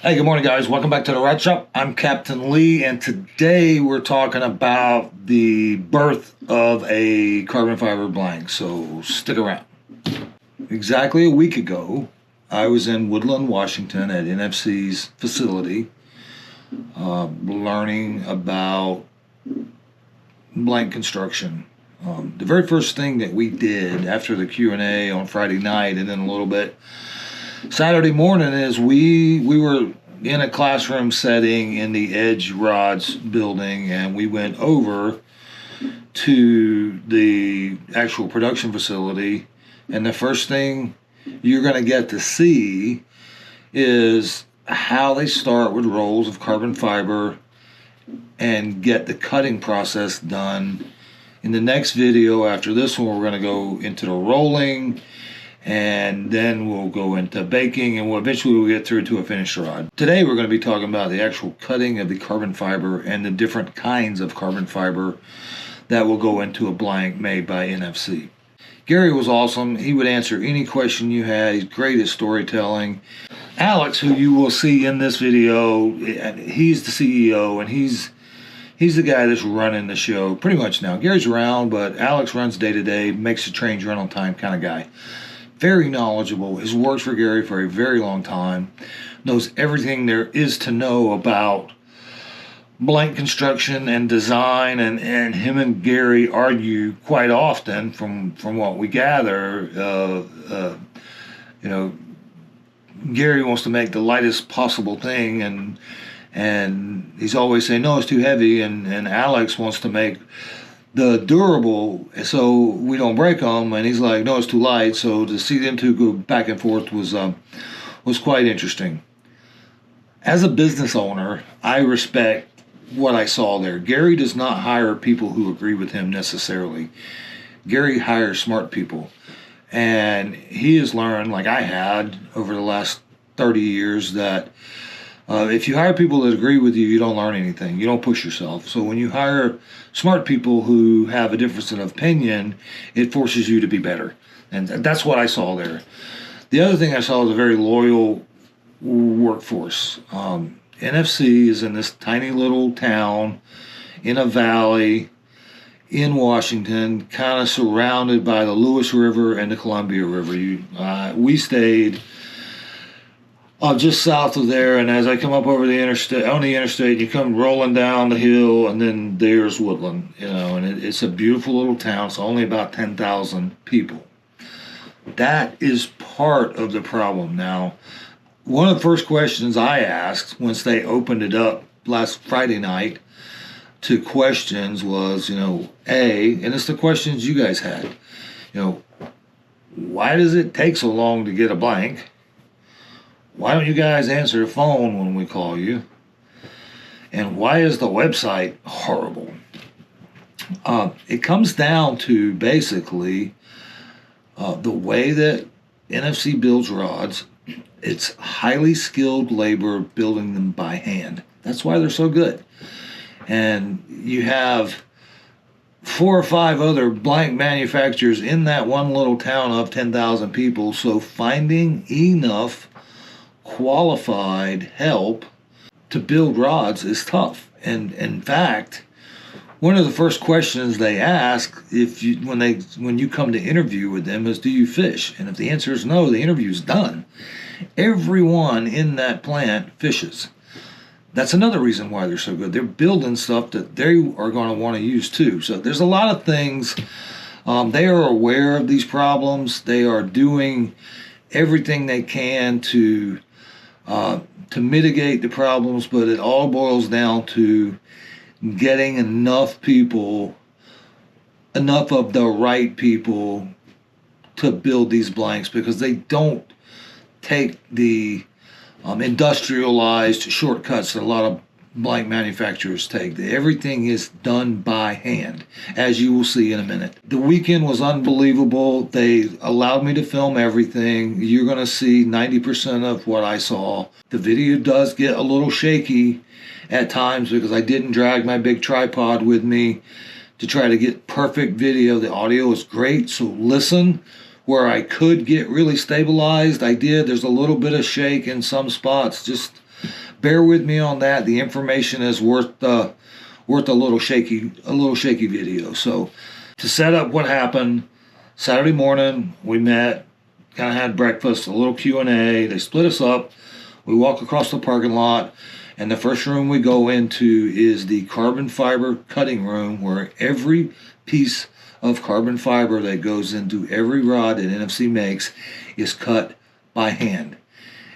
Hey, good morning, guys. Welcome back to the Rat Shop. I'm Captain Lee, and today we're talking about the birth of a carbon fiber blank, so stick around. Exactly a week ago, I was in Woodland, Washington at NFC's facility learning about blank construction. The very first thing that we did after the Q&A on Friday night and then a little bit Saturday morning is we were in a classroom setting in the Edge Rods building, and we went over to the actual production facility, and the first thing you're going to get to see is how they start with rolls of carbon fiber and get the cutting process done. In the next video after this one, we're going to go into the rolling, and then we'll go into baking, and eventually we'll get through to a finished rod. Today we're going to be talking about the actual cutting of the carbon fiber and the different kinds of carbon fiber that will go into a blank made by NFC. Gary was awesome. He would answer any question you had. He's great at storytelling. Alex, who you will see in this video, he's the CEO, and he's the guy that's running the show pretty much now. Gary's around, but Alex runs day-to-day, makes the trains run on time kind of guy. Very knowledgeable, has worked for Gary for a very long time, knows everything there is to know about blank construction and design, and him and Gary argue quite often from what we gather. Gary wants to make the lightest possible thing, and he's always saying, no, it's too heavy, and Alex wants to make the durable so we don't break them, and he's like, no, it's too light. So to see them two go back and forth was quite interesting. As a business owner, I respect what I saw there. Gary does not hire people who agree with him necessarily. Gary hires smart people, and he has learned, like I had over the last 30 years, that if you hire people that agree with you, you don't learn anything. You don't push yourself. So when you hire smart people who have a difference in opinion, it forces you to be better. And that's what I saw there. The other thing I saw was a very loyal workforce. NFC is in this tiny little town in a valley in Washington, kind of surrounded by the Lewis River and the Columbia River. We stayed just south of there, and as I come up over the interstate, you come rolling down the hill, and then there's Woodland, and it's a beautiful little town. It's only about 10,000 people. That is part of the problem. Now, one of the first questions I asked once they opened it up last Friday night to questions was, and it's the questions you guys had, why does it take so long to get a blank? Why don't you guys answer the phone when we call you? And why is the website horrible? It comes down to basically the way that NFC builds rods. It's highly skilled labor building them by hand. That's why they're so good. And you have 4 or 5 other blank manufacturers in that one little town of 10,000 people. So finding enough qualified help to build rods is tough. And in fact, one of the first questions they ask when you come to interview with them is, do you fish? And if the answer is no, the interview's done. Everyone in that plant fishes. That's another reason why they're so good. They're building stuff that they are going to want to use too. So there's a lot of things. They are aware of these problems. They are doing everything they can to mitigate the problems, but it all boils down to getting enough of the right people to build these blanks, because they don't take the industrialized shortcuts that a lot of blank manufacturers take. Everything is done by hand, as you will see in a minute. The weekend was unbelievable. They allowed me to film everything. You're going to see 90% of what I saw. The video does get a little shaky at times because I didn't drag my big tripod with me to try to get perfect video. The audio is great, so listen. Where I could get really stabilized, I did. There's a little bit of shake in some spots. Just bear with me on that. The information is worth a little shaky video. So to set up what happened, Saturday morning we met, kind of had breakfast, a little Q&A. They split us up. We walk across the parking lot, and the first room we go into is the carbon fiber cutting room, where every piece of carbon fiber that goes into every rod that NFC makes is cut by hand.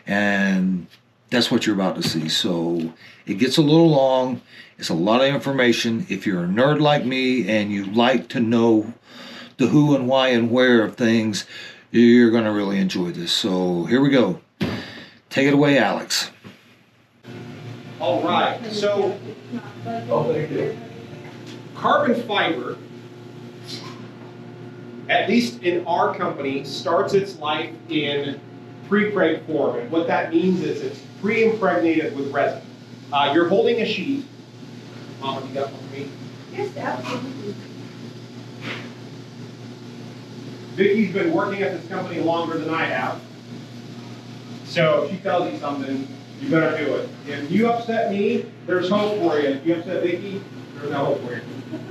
And that's what you're about to see. So it gets a little long. It's a lot of information. If you're a nerd like me and you like to know the who and why and where of things, you're going to really enjoy this. So here we go. Take it away, Alex. All right. So carbon fiber, at least in our company, starts its life in pre-preg form. And what that means is it's pre-impregnated with resin. You're holding a sheet. Mama, you got one for me? Yes, absolutely. Vicky's been working at this company longer than I have. So if she tells you something, you better do it. If you upset me, there's hope for you. If you upset Vicky, there's no hope for you.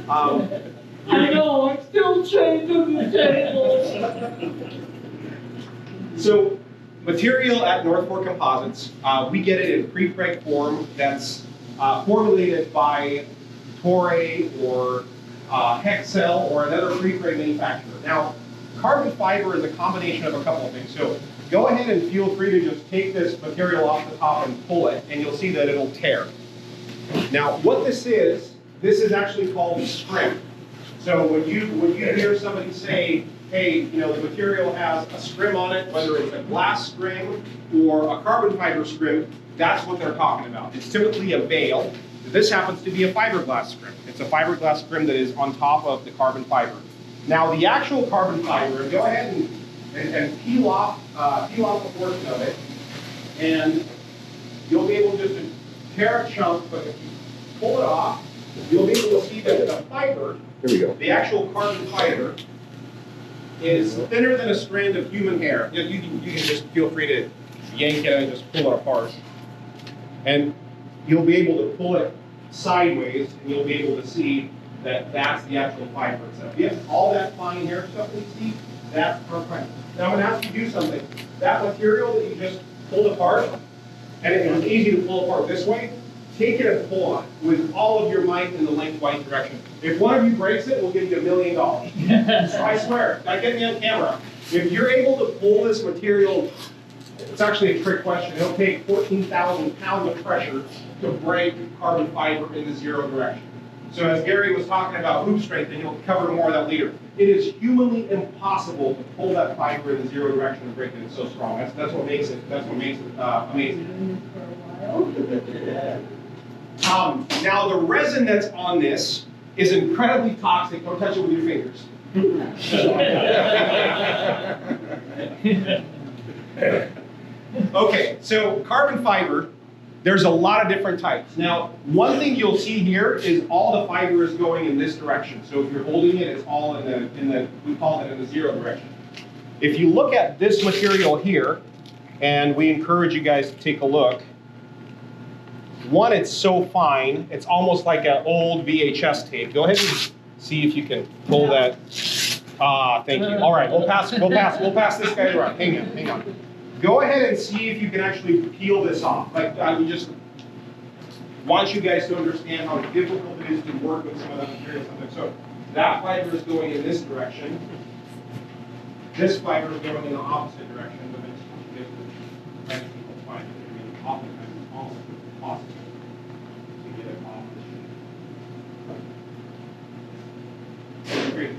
I know, I'm still changing the table. So material at North Fork Composites, we get it in pre-preg form that's formulated by Torre or Hexcel or another pre-preg manufacturer. Now, carbon fiber is a combination of a couple of things. So go ahead and feel free to just take this material off the top and pull it, and you'll see that it'll tear. Now, what this is actually called a scrim. So when you hear somebody say, hey, you know, the material has a scrim on it, whether it's a glass scrim or a carbon fiber scrim, that's what they're talking about. It's typically a bale. This happens to be a fiberglass scrim. It's a fiberglass scrim that is on top of the carbon fiber. Now, the actual carbon fiber, go ahead and peel off a portion of it, and you'll be able just to tear a chunk, but if you pull it off, you'll be able to see that the fiber, Here we go. the actual carbon fiber, is thinner than a strand of human hair. You can just feel free to yank it and just pull it apart. And you'll be able to pull it sideways, and you'll be able to see that that's the actual fiber itself. Yes, all that fine hair stuff that you see, that's perfect. Now I'm going to ask you to do something. That material that you just pulled apart, and it was easy to pull apart this way, take it and pull on it with all of your might in the lengthwise direction. If one of you breaks it, we'll give you $1 million. I swear, I get me on camera. If you're able to pull this material, it's actually a trick question. It'll take 14,000 pounds of pressure to break carbon fiber in the zero direction. So as Gary was talking about hoop strength, and he'll cover more of that later, it is humanly impossible to pull that fiber in the zero direction and break it. It's so strong. That's what makes it. That's what makes it amazing. Now the resin that's on this is incredibly toxic. Don't touch it with your fingers. Okay, so carbon fiber. There's a lot of different types. Now, one thing you'll see here is all the fiber is going in this direction. So if you're holding it, it's all in the we call it in the zero direction. If you look at this material here, and we encourage you guys to take a look. One, it's so fine, it's almost like an old VHS tape. Go ahead and see if you can pull that. Thank you. All right, we'll pass this guy around. Hang on. Go ahead and see if you can actually peel this off. Like we just want you guys to understand how difficult it is to work with some of that material. So that fiber is going in this direction. This fiber is going in the opposite direction. But then you get many people find it. I mean, oftentimes it's almost impossible to get it off the sheet. Great.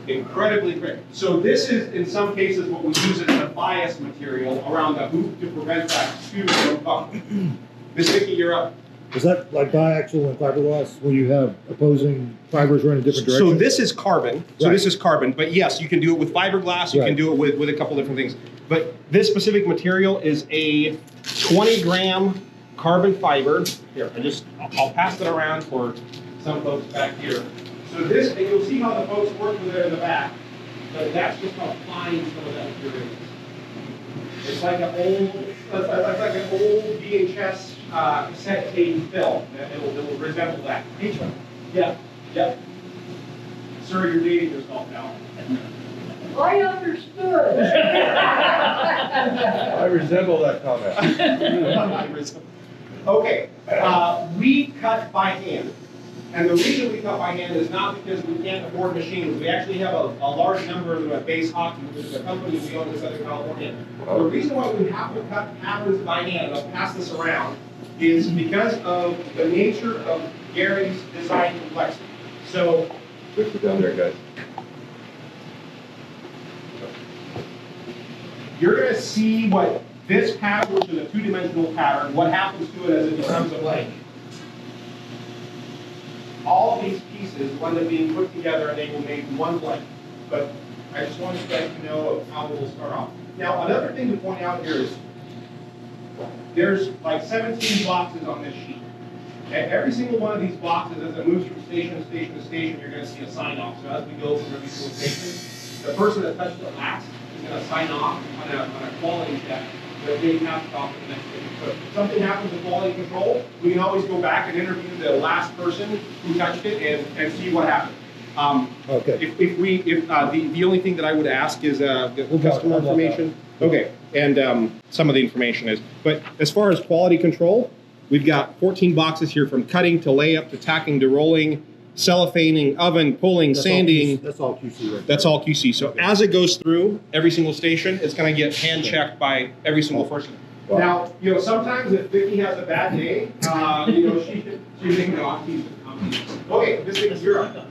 Incredibly great. So this is, in some cases, what we use as a bias material around the hoop to prevent that tube from buckling. Miss Vicki, you're up. Is that like biaxial and fiberglass where you have opposing fibers running different directions? So this is carbon. So Right. this is carbon. But yes, you can do it with fiberglass. You can do it with a couple different things. But this specific material is a 20-gram carbon fiber. Here, I'll pass it around for some folks back here. So this, and you'll see how the folks work with it in the back, but that's just how fine some of that material is. It's like an old VHS cassette tape film. It'll resemble that. Yeah. Yep. Sir, you're dating yourself now. I understood. I resemble that comment. Okay, we cut by hand. And the reason we cut by hand is not because we can't afford machines. We actually have a large number of them at Base Hockey, which is a company we own in Southern California. The reason why we have to cut patterns by hand, and I'll pass this around, is because of the nature of Gary's design complexity. So, Push it down there, guys. you're going to see what this pattern, which is a two-dimensional pattern, what happens to it as it becomes a blank. All of these pieces wind up being put together and they will make one blank. But I just want you guys to know how it will start off. Now, another thing to point out here is there's like 17 boxes on this sheet. Okay? Every single one of these boxes, as it moves from station to station to station, you're going to see a sign off. So as we go through every single station, the person that touched it last is going to sign off on a quality check that they have to talk to the next station. So if something happens in quality control, we can always go back and interview the last person who touched it and see what happened. Okay. The only thing that I would ask is the customer information. Okay, and some of the information is. But as far as quality control, we've got 14 boxes here from cutting to layup to tacking to rolling, cellophaning, oven, pulling, sanding. That's all QC right That's all QC. So as it goes through every single station, it's going to get hand checked by every single person. Wow. Now, sometimes if Vicki has a bad day, she's thinking, no, I'm teasing. Okay, this thing's you're up.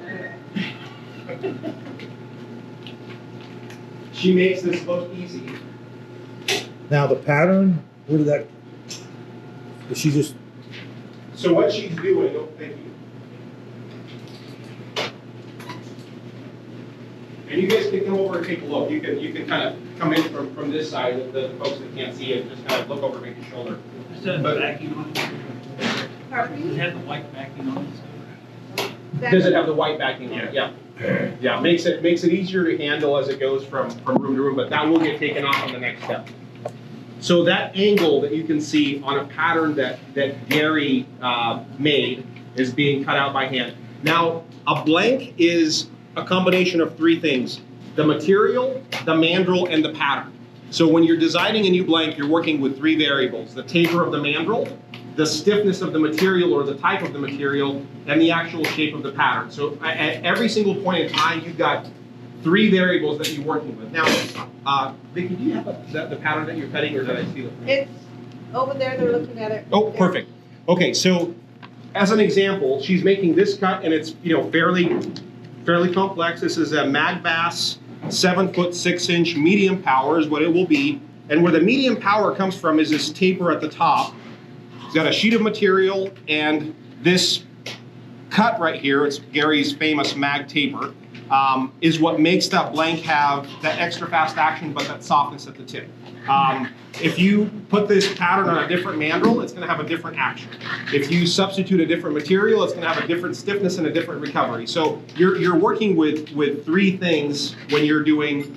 She makes this look easy. Now the pattern, where did that, is she just, So what she's doing, oh, thank you. And you guys can come over and take a look. You can kind of come in from this side, the folks that can't see it, just kind of look over, make your shoulder. Does it have the backing on it? Pardon Does it me? have the white backing on it? Does it have the white backing on it? Yeah. Yeah, makes it easier to handle as it goes from room to room, but that will get taken off on the next step. So that angle that you can see on a pattern that Gary made is being cut out by hand. Now, a blank is a combination of three things: the material, the mandrel, and the pattern. So when you're designing a new blank, you're working with three variables: the taper of the mandrel, the stiffness of the material or the type of the material, and the actual shape of the pattern. So at every single point in time, you've got three variables that you're working with. Now, Vicki, do you have the pattern that you're cutting, or did I steal it? It's over there, they're looking at it. Oh, perfect. Okay, so as an example, she's making this cut, and it's fairly complex. This is a Magbass 7-foot 6-inch medium power is what it will be. And where the medium power comes from is this taper at the top. It's got a sheet of material and this cut right here. It's Gary's famous mag taper. Is what makes that blank have that extra fast action, but that softness at the tip. If you put this pattern on a different mandrel, it's going to have a different action. If you substitute a different material, it's going to have a different stiffness and a different recovery. So you're working with three things when you're doing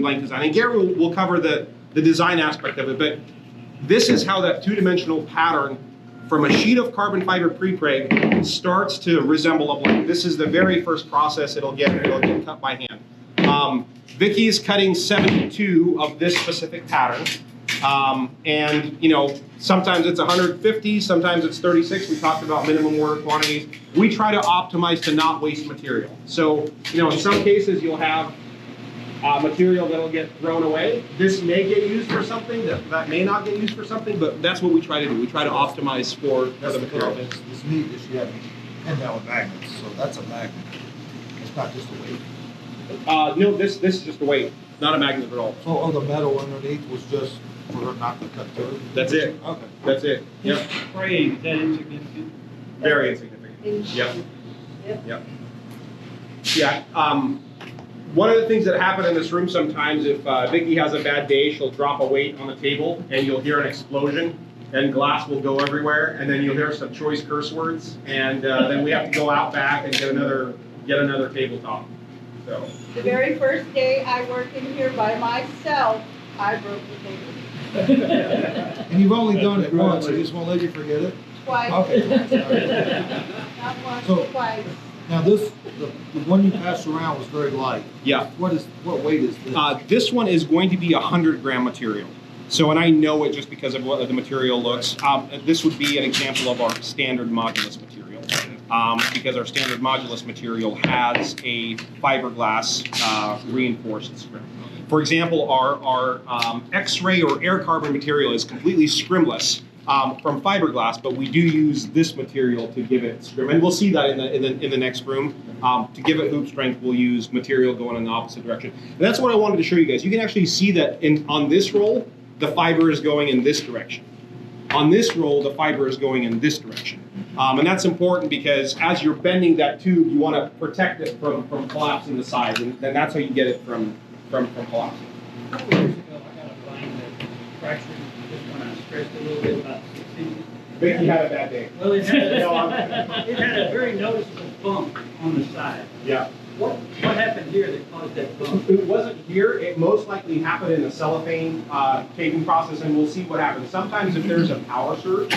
blank design. And Gary will cover the design aspect of it, but this is how that two-dimensional pattern from a sheet of carbon fiber prepreg starts to resemble a blank. This is the very first process it'll get cut by hand. Vicki is cutting 72 of this specific pattern. And sometimes it's 150, sometimes it's 36. We talked about minimum order quantities. We try to optimize to not waste material. So, in some cases you'll have material that'll get thrown away. This may get used for something, that may not get used for something, but that's what we try to do. We try to optimize for the material. This meat that she had pinned down with magnets, so that's a magnet. It's not just a weight. No, this is just a weight, not a magnet at all. So, the metal underneath was just for her not to cut through? That's it. Okay. That's it. Yep. Spraying, is that insignificant? Very insignificant. Yep. Yep. Yeah. One of the things that happen in this room sometimes, if Vicki has a bad day, she'll drop a weight on the table and you'll hear an explosion and glass will go everywhere, and then you'll hear some choice curse words, and then we have to go out back and get another tabletop. So. The very first day I worked in here by myself, I broke the table. And you've only done it once, I just won't let you forget it. Twice. Okay. Not once, So- twice. Now this, the one you passed around was very light. Yeah. What weight is this? This one is going to be 100-gram material. So, and I know it just because of what the material looks. This would be an example of our standard modulus material, because our standard modulus material has a fiberglass reinforced scrim. For example, our X-ray or air carbon material is completely scrimless from fiberglass, but we do use this material to give it scrim, and we'll see that in the next room. To give it hoop strength, we'll use material going in the opposite direction, and that's what I wanted to show you guys. You can actually see that on this roll, the fiber is going in this direction. On this roll, the fiber is going in this direction, and that's important because as you're bending that tube, you want to protect it from collapsing the sides, and that's how you get it from collapsing. A couple years ago, I got a line that fractured just when I stretched a little bit, about 6 inches. Vicky had a bad day. Well, it had a very noticeable bump on the side. Yeah. What happened here that caused that bump? It wasn't here. It most likely happened in the cellophane taping process, and we'll see what happens. Sometimes if there's a power surge,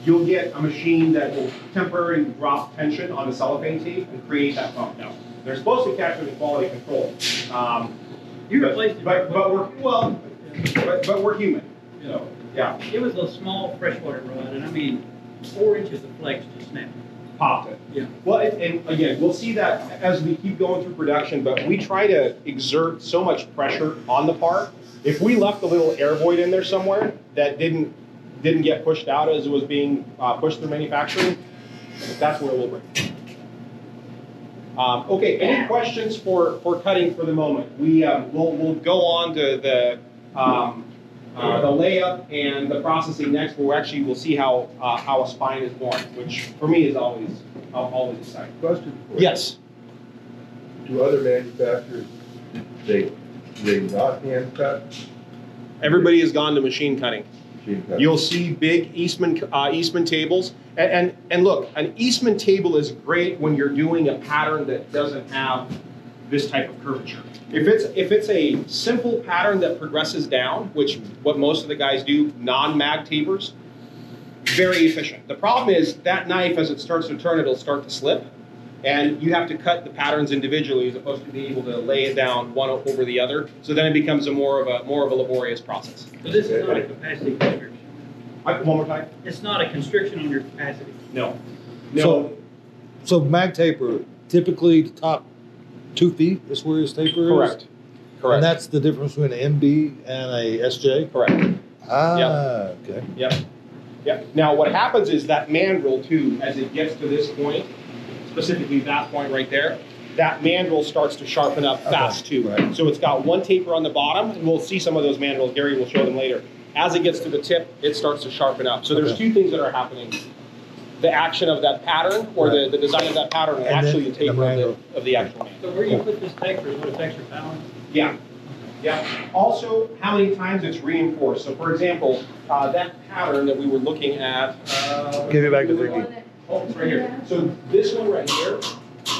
you'll get a machine that will temporarily drop tension on the cellophane tape and create that bump. Now, they're supposed to catch it in quality control. You replaced it. But we're human. So, yeah, It was a small freshwater rod, and I mean, 4 inches of flex just snapped. popped it. Yeah. Well, and again, we'll see that as we keep going through production, but we try to exert so much pressure on the part. If we left a little air void in there somewhere that didn't get pushed out as it was being pushed through manufacturing, that's where we'll break. Okay, any questions for cutting for the moment? We'll go on to the layup and the processing next, where we'll see how a spine is born, which for me is always exciting. Question for you. Yes. Do other manufacturers, they not hand cut? Everybody has gone to machine cutting. Machine cut? You'll see big Eastman tables, and look, an Eastman table is great when you're doing a pattern that doesn't have this type of curvature. If it's a simple pattern that progresses down, which what most of the guys do, non-mag tapers, very efficient. The problem is that knife, as it starts to turn, it'll start to slip, and you have to cut the patterns individually as opposed to being able to lay it down one over the other. So then it becomes more of a laborious process. But this is not a capacity constriction. One more time. It's not a constriction on your capacity. No. So mag taper, typically the top 2 feet is where his taper is? Correct. And that's the difference between an MB and a SJ? Correct. Okay. Yep. Yep. Now what happens is that mandrel too, as it gets to this point, specifically that point right there, that mandrel starts to sharpen up fast too. Right. So it's got one taper on the bottom, and we'll see some of those mandrels. Gary will show them later. As it gets to the tip, it starts to sharpen up. So there's two things that are happening. The action of that pattern, or the design of that pattern, and actually the taper of the actual mandrel. So where you put this taper is what affects your power? Yeah. Yeah. Also, how many times it's reinforced. So, for example, that pattern that we were looking at. Give it back to Vicky. Oh, it's right here. So this one right here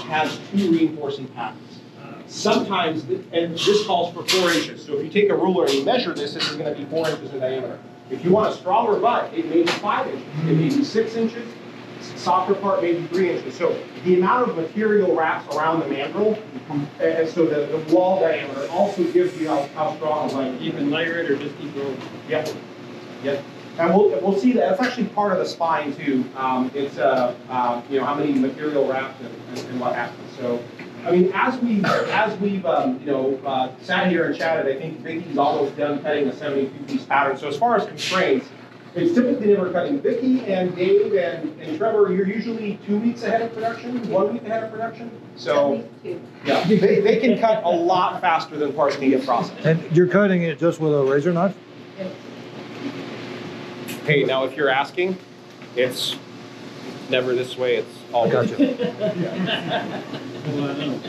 has 2 reinforcing patterns. Sometimes, and this calls for 4 inches. So if you take a ruler and you measure this, this is going to be 4 inches in diameter. If you want a stronger butt, it may be 5 inches. It may be 6 inches. Softer part maybe 3 inches. So the amount of material wraps around the mandrel, and so the wall diameter also gives you how strong a leg. You can layer it or just keep rolling. Yep. Yep. And we'll see that. It's actually part of the spine too. It's how many material wraps and what happens. So I mean, as we've sat here and chatted, I think Vicky's almost done cutting a 72-piece pattern. So as far as constraints, it's typically never cutting. Vicky and Dave and Trevor, you're usually 2 weeks ahead of production, 1 week ahead of production. So At least 2. yeah, they can cut a lot faster than parts can get processed. And you're cutting it just with a razor knife? Okay, now if you're asking, it's never this way. It's always. Gotcha. Well, I know.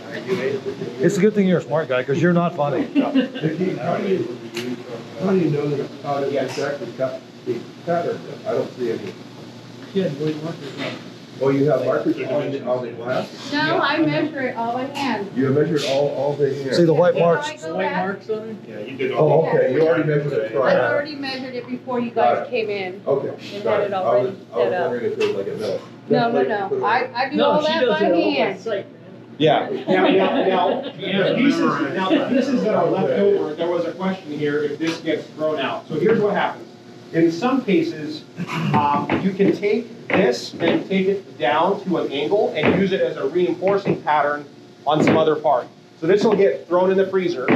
It's a good thing you're a smart guy, because you're not funny. Vicky, how do you know that how to exactly cut the pattern? I don't see any. Yeah, the way it works is Oh, you have markers on the glass? No, I measure it all by hand. You have measured all the here? See the white If I marks? go White back, marks on it? Yeah, you did Oh, okay, you already measured it I've prior. already measured it before you Got guys it. came in. Okay. And got had it I already was set up. wondering if it was like a metal. No, Put it no, away. I do No, all she that does by it all by hand. sight, man. Yeah. Now, the pieces that are left over, there was a question here if this gets thrown out. So here's what happens. In some cases, you can take this and take it down to an angle and use it as a reinforcing pattern on some other part. So this will get thrown in the freezer.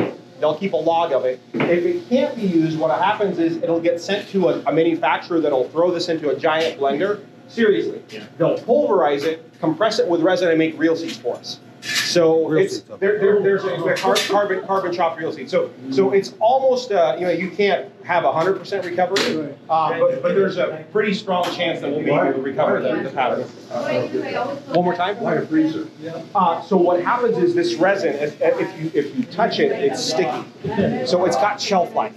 They'll keep a log of it. If it can't be used, what happens is it'll get sent to a manufacturer that'll throw this into a giant blender. Seriously. Yeah. They'll pulverize it, compress it with resin, and make real seeds for us. So Real it's seeds, okay. there's a carbon chopped real seed. So it's almost you can't have 100% recovery, but there's a pretty strong chance that we'll be able to recover the pattern. What I do, I always go One more back time? to Why a freezer? So what happens is this resin, if you touch it, it's sticky. So it's got shelf life.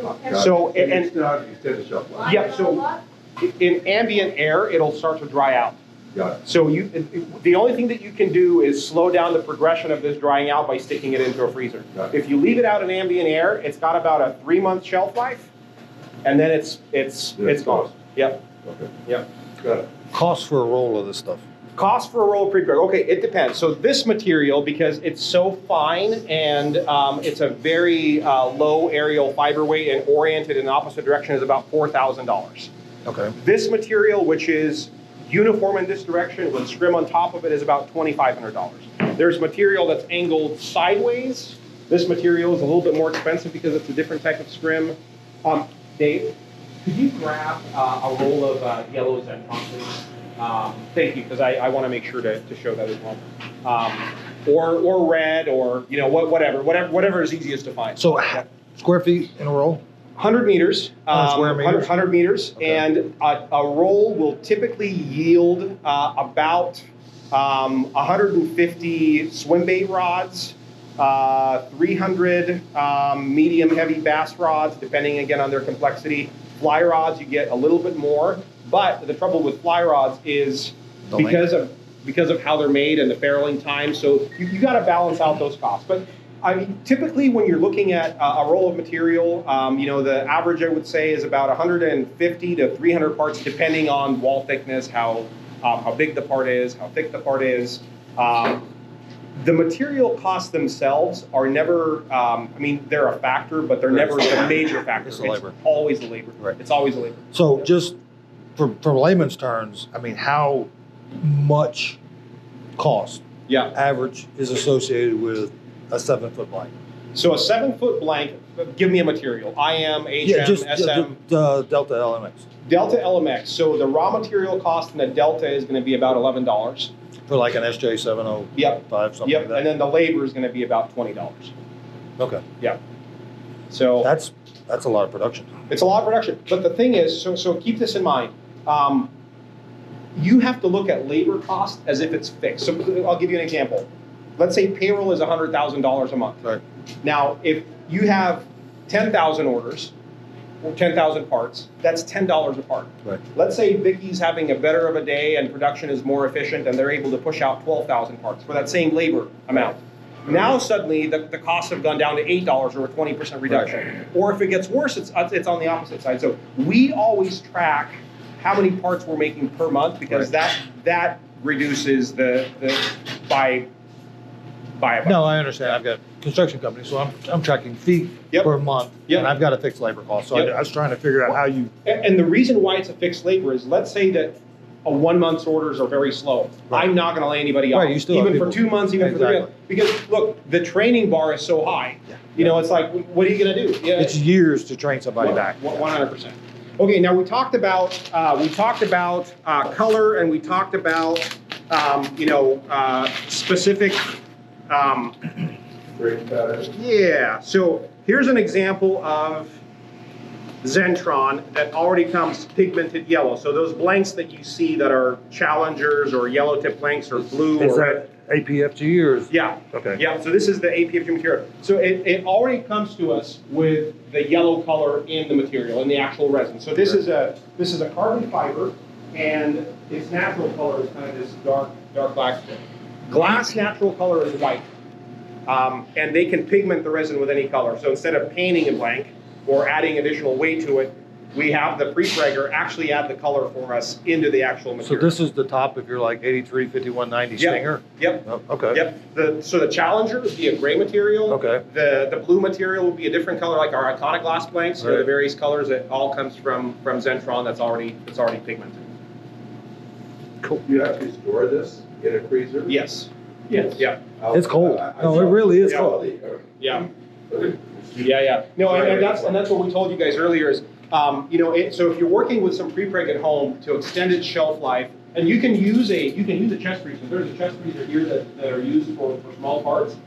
Got So, it. and- You still have to extend the shelf life. Yeah, so in ambient air, it'll start to dry out. Got it. So the only thing that you can do is slow down the progression of this drying out by sticking it into a freezer. Got it. If you leave it out in ambient air, it's got about a 3-month shelf life, and then it's gone. Yep. Okay. Yep. Got it. Cost for a roll of this stuff. Cost for a roll of pre-preg. Okay, it depends. So this material, because it's so fine and it's a very low aerial fiber weight and oriented in the opposite direction, is about $4,000. Okay. This material, which is uniform in this direction with scrim on top of it, is about $2,500. There's material that's angled sideways. This material is a little bit more expensive because it's a different type of scrim. Dave, could you grab a roll of yellow Zentron, please? Thank you, because I want to make sure to show that as well. Or red, or whatever is easiest to find. So square feet in a roll? 100 meters, 100 square meters? 100 meters, Okay. and a roll will typically yield about 150 swim bait rods, 300 medium heavy bass rods, depending again on their complexity. Fly rods, you get a little bit more, but the trouble with fly rods is The because of how they're made and the farrowing time, so you got to balance out those costs. But I mean, typically when you're looking at a roll of material, the average I would say is about 150 to 300 parts, depending on wall thickness, how big the part is, how thick the part is. The material costs themselves are never, they're a factor, but they're never the major factor. It's the labor. Always the labor. Right. It's always the labor. So just for layman's terms, I mean, how much cost Yeah. average is associated with a 7-foot blank? So a 7-foot blank, give me a material. IM, HM, SM. Delta LMX. Delta LMX. So the raw material cost in the Delta is going to be about $11. For like an SJ705, Yep. something Yep. like that? And then the labor is going to be about $20. Okay. Yeah. So That's a lot of production. it's a lot of production. But the thing is, so keep this in mind. You have to look at labor cost as if it's fixed. So I'll give you an example. Let's say payroll is $100,000 a month. Right. Now, if you have 10,000 orders, or 10,000 parts, that's $10 a part. Right. Let's say Vicky's having a better of a day and production is more efficient and they're able to push out 12,000 parts for that same labor amount. Now suddenly the costs have gone down to $8 or a 20% reduction. Or if it gets worse, it's on the opposite side. So we always track how many parts we're making per month, because that reduces the by about. No, I understand. I've got a construction company, so I'm tracking feet Yep. per month, Yep. and I've got a fixed labor cost. So Yep. I was trying to figure out how you. And the reason why it's a fixed labor is, let's say that a 1 month's orders are very slow. Right. I'm not going to lay anybody off. Right, you still have even for people- 2 months, even for 3 Exactly. months. Because look, the training bar is so high. Yeah. It's like, what are you going to do? Yeah. It's years to train somebody back. 100%. Okay, now we talked about color, and we talked about specific. Break pattern. Yeah. So here's an example of Zentron that already comes pigmented yellow. So those blanks that you see that are challengers or yellow tip blanks or blue Is or red. that APFG or? Yeah. Okay. Yeah, so this is the APFG material. So it already comes to us with the yellow color in the material, in the actual resin. So this is a carbon fiber, and its natural color is kind of this dark black. Glass natural color is white, and they can pigment the resin with any color. So instead of painting in blank or adding additional weight to it, we have the pre-pregger actually add the color for us into the actual So material. this is the top if you're like 83, 5190 Yep. Stinger? Yep. Oh, okay. Yep. So the Challenger would be a gray material. Okay. The blue material would be a different color, like our iconic glass blanks. So Right. the various colors that all comes from Zentron that's already pigmented. You actually store this in a freezer? Yes. Yes. Yeah. It's cold. No, it really is Yeah. cold. Yeah. Yeah. No, and that's what we told you guys earlier is, so if you're working with some pre-preg at home to extend its shelf life, and you can use a chest freezer. There's a chest freezer here that are used for small parts.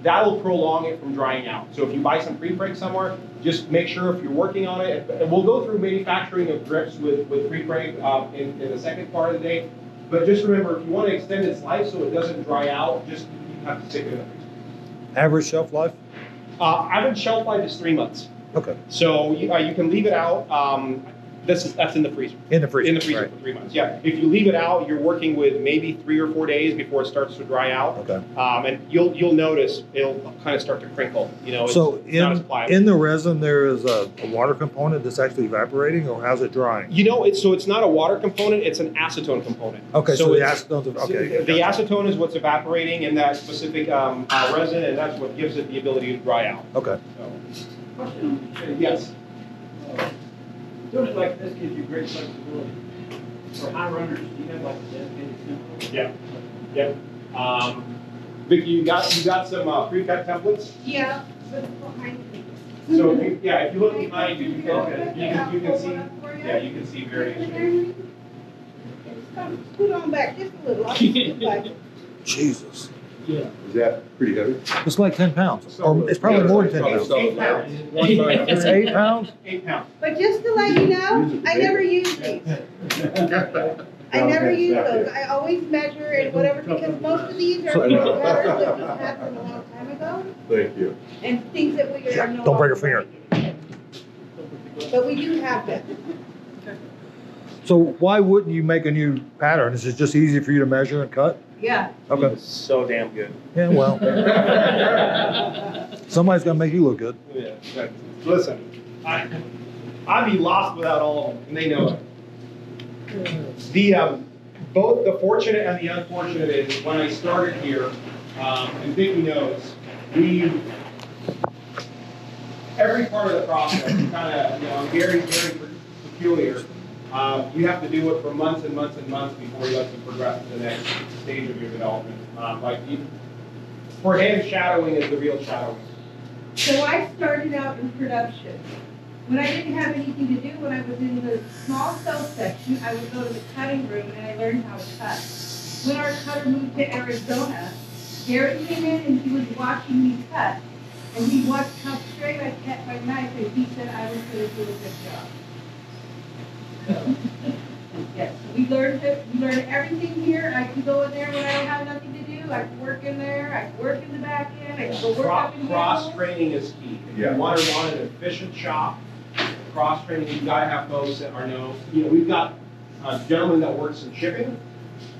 That'll prolong it from drying out. So if you buy some pre-preg somewhere, just make sure if you're working on it, and we'll go through manufacturing of grips with pre-preg in the second part of the day. But just remember, if you want to extend its life so it doesn't dry out, you have to stick it in the freezer. Average shelf life? Average shelf life is 3 months. Okay. So you can leave it out. That's in the freezer. In the freezer. In the freezer right. for 3 months. Yeah. If you leave it out, you're working with maybe 3 or 4 days before it starts to dry out. Okay. And you'll notice it'll kind of start to crinkle. It's So not as pliable. in the resin, there is a water component that's actually evaporating, or how's it drying? It's not a water component, it's an acetone component. Okay, so the it's- acetone, okay. The acetone is what's evaporating in that specific resin, and that's what gives it the ability to dry out. Okay. So, Question on the yes. Doing it like this gives you great flexibility. For high runners, do you have like a dedicated template? Yeah. Yep. Vicki, you got some pre-cut templates? Yeah, but behind me. So if you look behind you, you can see Yeah, you can see various shapes. Scoot on back just a little. I'll scoot back. Jesus. Yeah. Is that pretty heavy? It's like 10 pounds. Or it's probably more than 10 pounds. 8 pounds. It's 8 pounds? 8 pounds. But just to let you know, I never use these. I never use those. I always measure and whatever, because most of these are patterns that we had from a long time ago Thank you. and things that we are no Don't break a longer finger. making. But we do have them. So why wouldn't you make a new pattern? Is it just easy for you to measure and cut? Yeah. Okay. So damn good. Yeah, well, somebody's gonna make you look good. Yeah. Listen, I'd be lost without all of them, and they know it. Both the fortunate and the unfortunate is when I started here, and Vicki knows, every part of the process is kind of very, very peculiar. You have to do it for months and months and months before you let you progress to the next stage of your development. For him, shadowing is the real shadowing. So I started out in production. When I didn't have anything to do, when I was in the small cell section, I would go to the cutting room and I learned how to cut. When our cutter moved to Arizona, Gary came in and he was watching me cut. And he watched how straight I kept my knife and he said I was going to do a good job. So, yes, we learned everything here. I can go in there when I don't have nothing to do. I can work in there. I can work in the back end. I can go work up in Cross here. training is key. If Yeah. you want an efficient shop, cross training, you gotta have folks that are we've got a gentleman that works in shipping.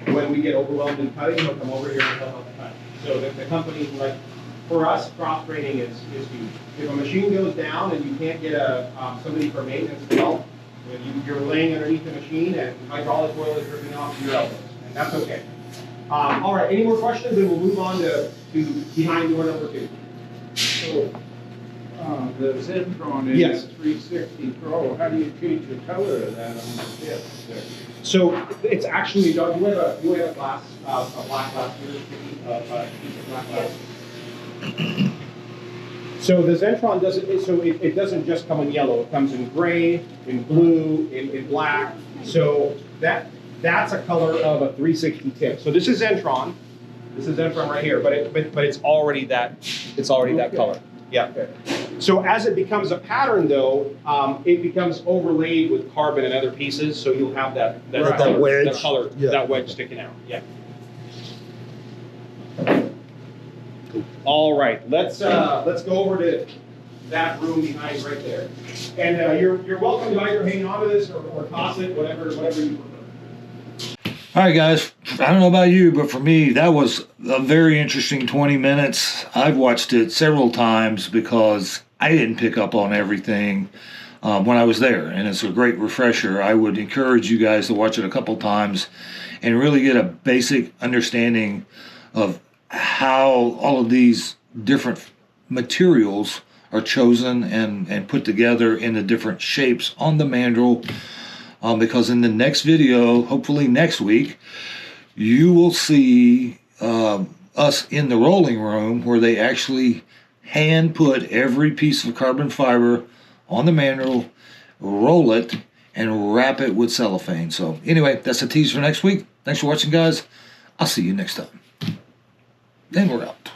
When we get overwhelmed in cutting, he'll come over here and he'll help cut. So the company, like, for us, cross training is huge. If a machine goes down and you can't get somebody for maintenance to help, when you're laying underneath the machine and hydraulic oil is dripping off your elbows, and that's okay. All right, any more questions? Then we'll move on to behind door number 2. So, the Zentron Yes. is 360 Pro. How do you change the color of that on the tip there? So it's actually, Doug, you have a glass, a black glass here, a piece of black glass. So the Zentron it doesn't just come in yellow. It comes in gray, in blue, in black. So that's a color of a 360 tip. So this is Zentron. This is Zentron right here, but it's already that color. Yeah. Okay. So as it becomes a pattern, though, it becomes overlaid with carbon and other pieces. So you'll have that Right. color, That wedge. that color, Yeah. that wedge sticking out. Yeah. All right, let's go over to that room behind right there. And you're welcome to either hang on to this or toss it, whatever you prefer. All right, guys. I don't know about you, but for me, that was a very interesting 20 minutes. I've watched it several times because I didn't pick up on everything when I was there, and it's a great refresher. I would encourage you guys to watch it a couple times and really get a basic understanding of how all of these different materials are chosen and put together in the different shapes on the mandrel. Because in the next video, hopefully next week, you will see us in the rolling room where they actually hand put every piece of carbon fiber on the mandrel, roll it, and wrap it with cellophane. So anyway, that's a tease for next week. Thanks for watching, guys. I'll see you next time. And we're out.